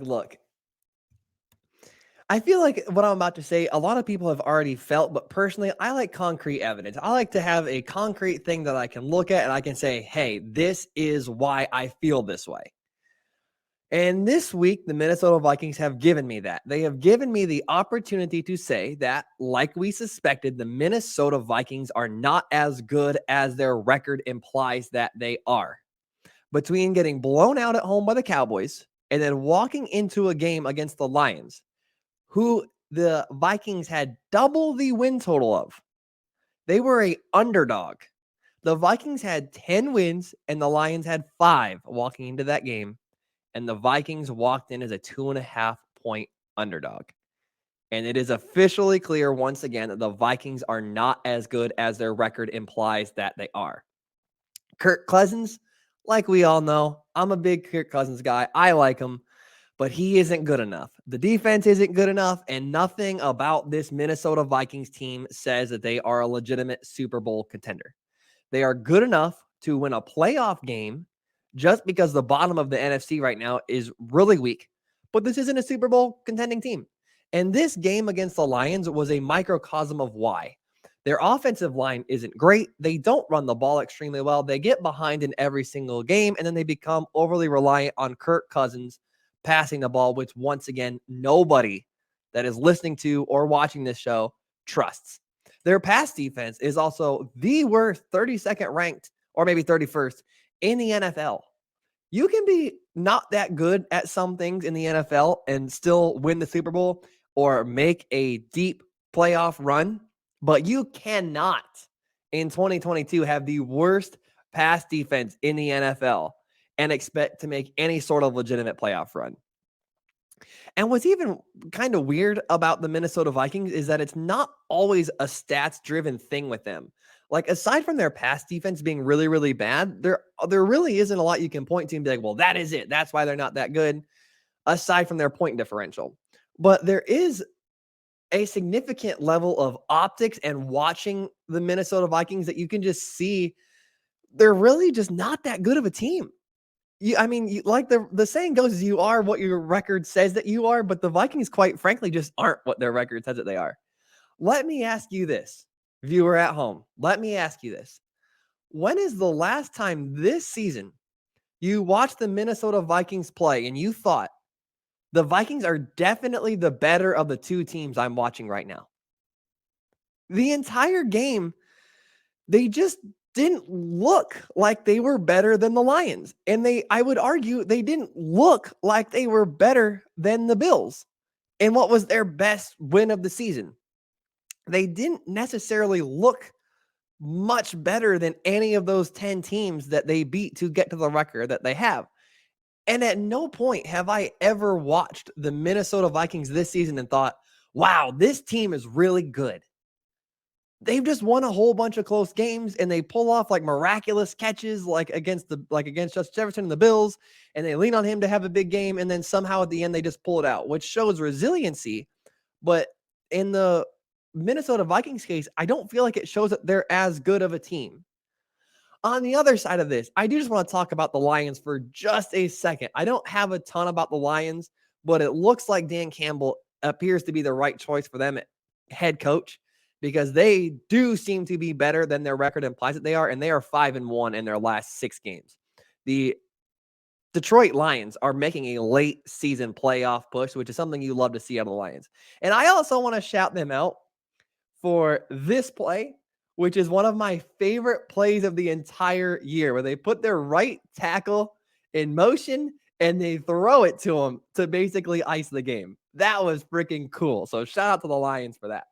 Look, I feel like what I'm about to say, a lot of people have already felt, but personally, I like concrete evidence. I like to have a concrete thing that I can look at and I can say, hey, this is why I feel this way. And this week, the Minnesota Vikings have given me that. They have given me the opportunity to say that, like we suspected, the Minnesota Vikings are not as good as their record implies that they are. Between getting blown out at home by the Cowboys and then walking into a game against the Lions, who the Vikings had double the win total of. They were a underdog. The Vikings had 10 wins and the Lions had 5 walking into that game. And the Vikings walked in as a 2.5-point underdog. And it is officially clear once again that the Vikings are not as good as their record implies that they are. Kirk Cousins, like we all know, I'm a big Kirk Cousins guy. I like him, but he isn't good enough. The defense isn't good enough, and nothing about this Minnesota Vikings team says that they are a legitimate Super Bowl contender. They are good enough to win a playoff game just because the bottom of the NFC right now is really weak. But this isn't a Super Bowl contending team. And this game against the Lions was a microcosm of why. Their offensive line isn't great. They don't run the ball extremely well. They get behind in every single game, and then they become overly reliant on Kirk Cousins passing the ball, which once again, nobody that is listening to or watching this show trusts. Their pass defense is also the worst 32nd ranked, or maybe 31st in the NFL. You can be not that good at some things in the NFL and still win the Super Bowl or make a deep playoff run, but you cannot in 2022 have the worst pass defense in the NFL and expect to make any sort of legitimate playoff run. And what's even kind of weird about the Minnesota Vikings is that it's not always a stats-driven thing with them. Like, aside from their pass defense being really, really bad, there really isn't a lot you can point to and be like, well, that is it. That's why they're not that good, aside from their point differential. But there is a significant level of optics and watching the Minnesota Vikings that you can just see they're really just not that good of a team. Like the saying goes, you are what your record says that you are, but the Vikings, quite frankly, just aren't what their record says that they are. Let me ask you this, viewer at home. Let me ask you this. When is the last time this season you watched the Minnesota Vikings play and you thought the Vikings are definitely the better of the two teams I'm watching right now? The entire game, they just didn't look like they were better than the Lions. And I would argue they didn't look like they were better than the Bills in what was their best win of the season. They didn't necessarily look much better than any of those 10 teams that they beat to get to the record that they have. And at no point have I ever watched the Minnesota Vikings this season and thought, wow, this team is really good. They've just won a whole bunch of close games and they pull off like miraculous catches against Justin Jefferson and the Bills, and they lean on him to have a big game, and then somehow at the end they just pull it out, which shows resiliency. But in the Minnesota Vikings case, I don't feel like it shows that they're as good of a team. On the other side of this, I do just want to talk about the Lions for just a second. I don't have a ton about the Lions, but it looks like Dan Campbell appears to be the right choice for them at head coach, because they do seem to be better than their record implies that they are, and they are 5-1 in their last 6 games. The Detroit Lions are making a late season playoff push, which is something you love to see out of the Lions. And I also want to shout them out for this play, which is one of my favorite plays of the entire year, where they put their right tackle in motion and they throw it to him to basically ice the game. That was freaking cool. So shout out to the Lions for that.